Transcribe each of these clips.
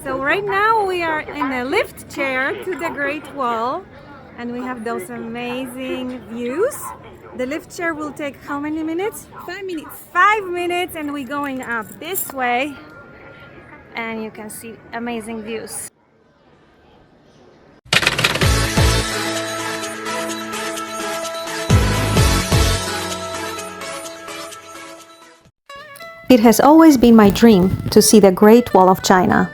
So right now we are in a lift chair to the Great Wall and we have those amazing views. The lift chair will take how many minutes? 5 minutes. 5 minutes and we're going up this way and you can see amazing views. It has always been my dream to see the Great Wall of China,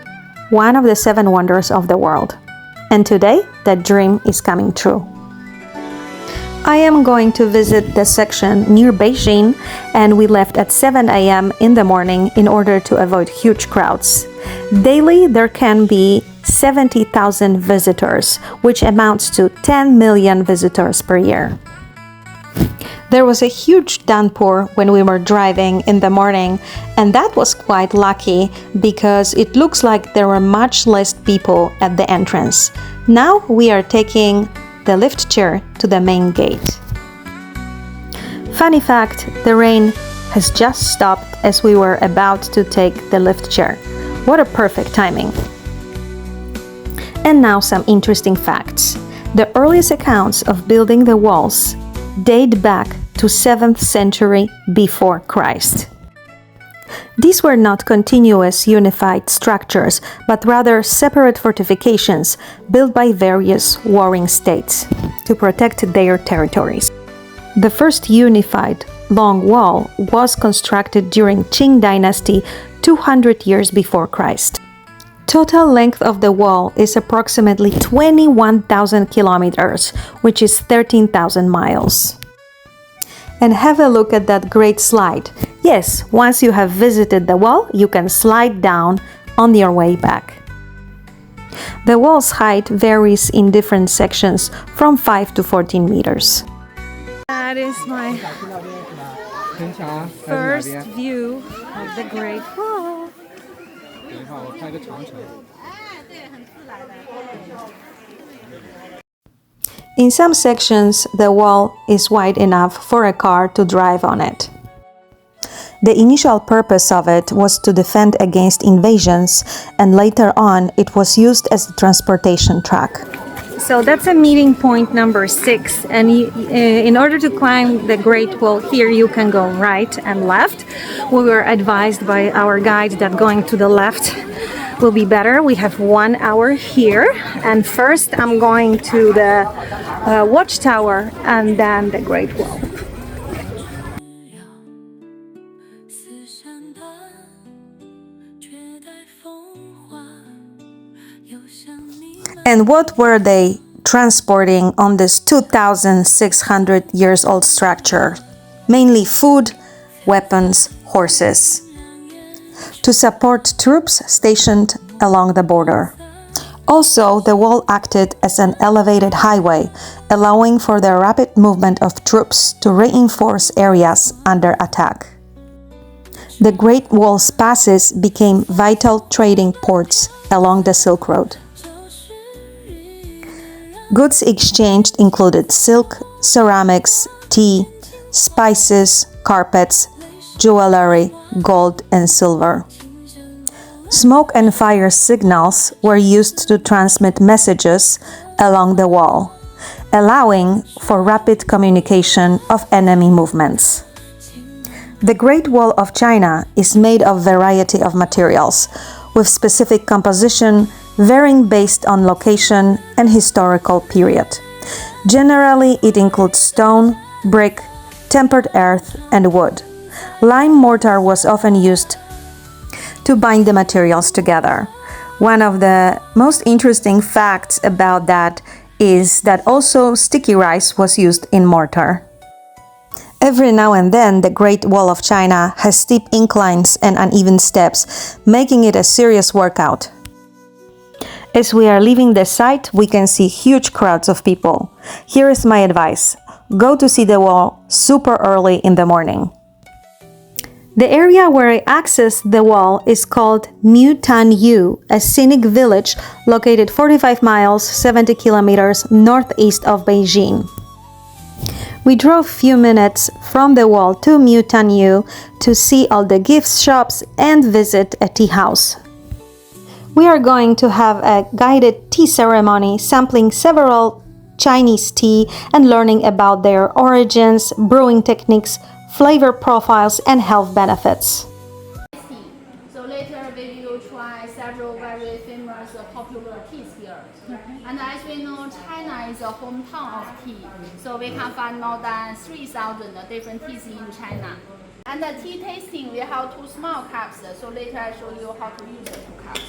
one of the 7 wonders of the world. And today, that dream is coming true. I am going to visit the section near Beijing, and we left at 7 a.m. in the morning in order to avoid huge crowds. Daily, there can be 70,000 visitors, which amounts to 10 million visitors per year. There was a huge downpour when we were driving in the morning, and that was quite lucky because it looks like there were much less people at the entrance. Now we are taking the lift chair to the main gate. Funny fact, the rain has just stopped as we were about to take the lift chair. What a perfect timing! And now some interesting facts. The earliest accounts of building the walls date back to 7th century before Christ. These were not continuous unified structures, but rather separate fortifications built by various warring states to protect their territories. The first unified long wall was constructed during Qing dynasty 200 years before Christ. Total length of the wall is approximately 21,000 kilometers, which is 13,000 miles. And have a look at that great slide. Yes, once you have visited the wall, you can slide down on your way back. The wall's height varies in different sections from 5 to 14 meters. That is my first view of the Great Wall. In some sections, the wall is wide enough for a car to drive on it. The initial purpose of it was to defend against invasions, and later on it was used as a transportation track. So that's a meeting point number 6, and in order to climb the Great Wall here you can go right and left. We were advised by our guide that going to the left will be better. We have 1 hour here, and first I'm going to the watchtower and then the Great Wall. And what were they transporting on this 2,600 years old structure? Mainly food, weapons, horses, to support troops stationed along the border. Also, the wall acted as an elevated highway, allowing for the rapid movement of troops to reinforce areas under attack. The Great Wall's passes became vital trading ports along the Silk Road. Goods exchanged included silk, ceramics, tea, spices, carpets, jewelry, gold, and silver. Smoke and fire signals were used to transmit messages along the wall, allowing for rapid communication of enemy movements. The Great Wall of China is made of a variety of materials, with specific composition varying based on location and historical period. Generally, it includes stone, brick, tempered earth, and wood. Lime mortar was often used to bind the materials together. One of the most interesting facts about that is that also sticky rice was used in mortar. Every now and then, the Great Wall of China has steep inclines and uneven steps, making it a serious workout. As we are leaving the site, we can see huge crowds of people. Here is my advice: go to see the wall super early in the morning. The area where I accessed the wall is called Mutanyu, a scenic village located 45 miles, 70 kilometers northeast of Beijing. We drove a few minutes from the wall to Mutanyu to see all the gift shops and visit a tea house. We are going to have a guided tea ceremony sampling several Chinese tea and learning about their origins, brewing techniques, flavor profiles, and health benefits. So later we will try several very famous popular teas here. And as we know, China is a hometown of tea. So we can find more than 3,000 different teas in China. And the tea tasting, we have two small cups. So later I show you how to use the two cups.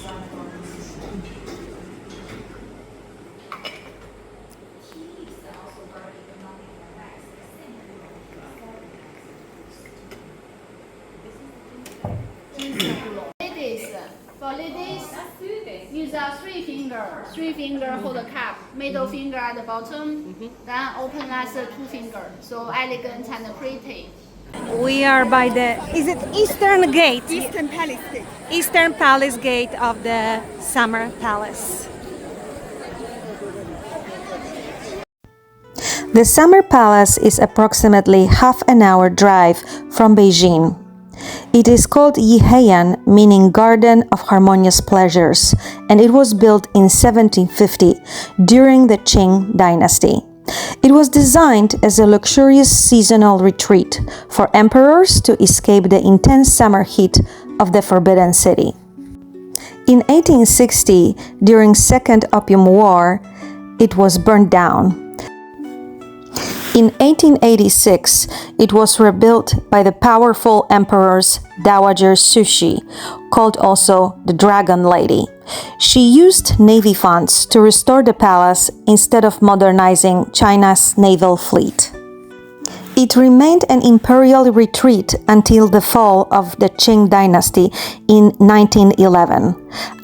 For ladies, use a three finger hold the cup, middle finger at the bottom, then open as a two finger, so elegant and pretty. We are by the, is it Eastern Gate? Eastern Palace Gate. Eastern Palace Gate of the Summer Palace. The Summer Palace is approximately half an hour drive from Beijing. It is called Yiheian, meaning Garden of Harmonious Pleasures, and it was built in 1750 during the Qing dynasty. It was designed as a luxurious seasonal retreat for emperors to escape the intense summer heat of the Forbidden City. In 1860, during Second Opium War, it was burned down. In 1886, it was rebuilt by the powerful Emperor's Dowager Cixi, called also the Dragon Lady. She used navy funds to restore the palace instead of modernizing China's naval fleet. It remained an imperial retreat until the fall of the Qing dynasty in 1911.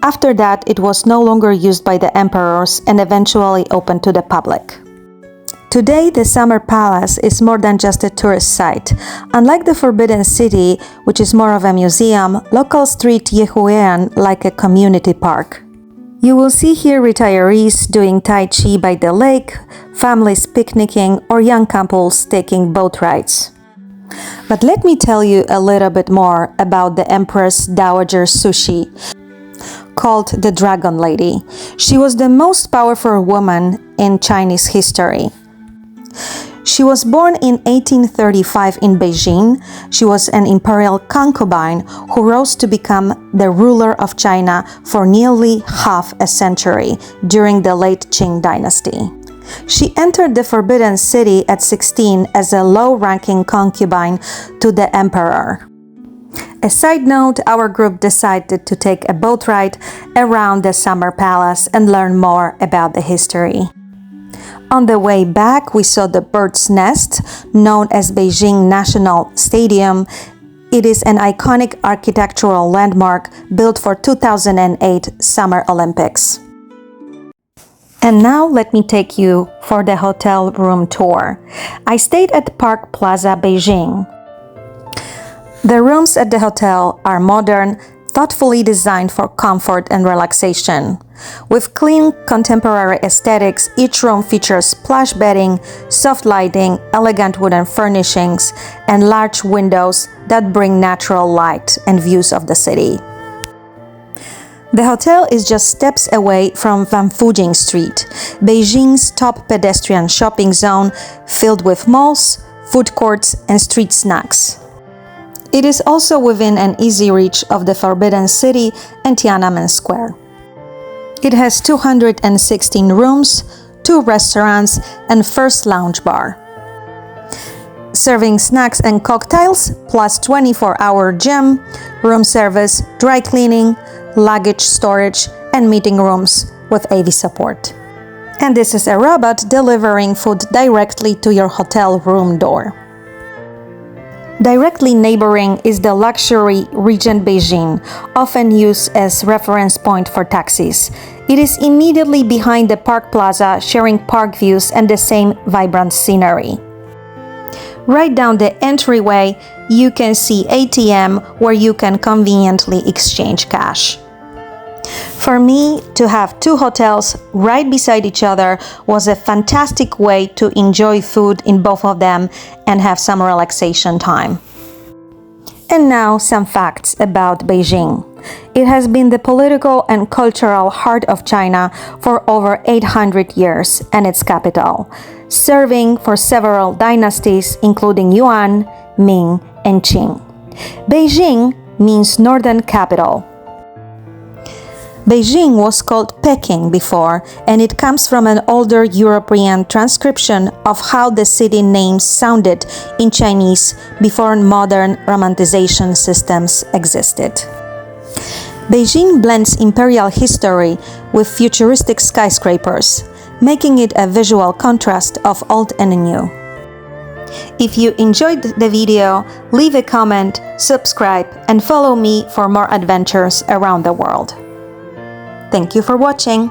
After that, it was no longer used by the emperors and eventually opened to the public. Today, the Summer Palace is more than just a tourist site. Unlike the Forbidden City, which is more of a museum, locals treat Yiheian like a community park. You will see here retirees doing Tai Chi by the lake, families picnicking, or young couples taking boat rides. But let me tell you a little bit more about the Empress Dowager Cixi, called the Dragon Lady. She was the most powerful woman in Chinese history. She was born in 1835 in Beijing. She was an imperial concubine who rose to become the ruler of China for nearly half a century during the late Qing dynasty. She entered the Forbidden City at 16 as a low-ranking concubine to the emperor. A side note, our group decided to take a boat ride around the Summer Palace and learn more about the history. On the way back, we saw the bird's nest, known as Beijing National Stadium. It is an iconic architectural landmark built for 2008 Summer Olympics. And now let me take you for the hotel room tour. I stayed at Park Plaza Beijing. The rooms at the hotel are modern, thoughtfully designed for comfort and relaxation. With clean, contemporary aesthetics, each room features plush bedding, soft lighting, elegant wooden furnishings, and large windows that bring natural light and views of the city. The hotel is just steps away from Vanfujing Street, Beijing's top pedestrian shopping zone filled with malls, food courts, and street snacks. It is also within an easy reach of the Forbidden City and Tiananmen Square. It has 216 rooms, 2 restaurants, and first lounge bar. Serving snacks and cocktails, plus 24-hour gym, room service, dry cleaning, luggage storage, and meeting rooms with AV support. And this is a robot delivering food directly to your hotel room door. Directly neighboring is the luxury Regent Beijing, often used as reference point for taxis. It is immediately behind the Park Plaza, sharing park views and the same vibrant scenery. Right down the entryway, you can see ATM where you can conveniently exchange cash. For me, to have 2 hotels right beside each other was a fantastic way to enjoy food in both of them and have some relaxation time. And now some facts about Beijing. It has been the political and cultural heart of China for over 800 years and its capital, serving for several dynasties including Yuan, Ming, and Qing. Beijing means northern capital. Beijing was called Peking before, and it comes from an older European transcription of how the city names sounded in Chinese before modern romanization systems existed. Beijing blends imperial history with futuristic skyscrapers, making it a visual contrast of old and new. If you enjoyed the video, leave a comment, subscribe, and follow me for more adventures around the world. Thank you for watching.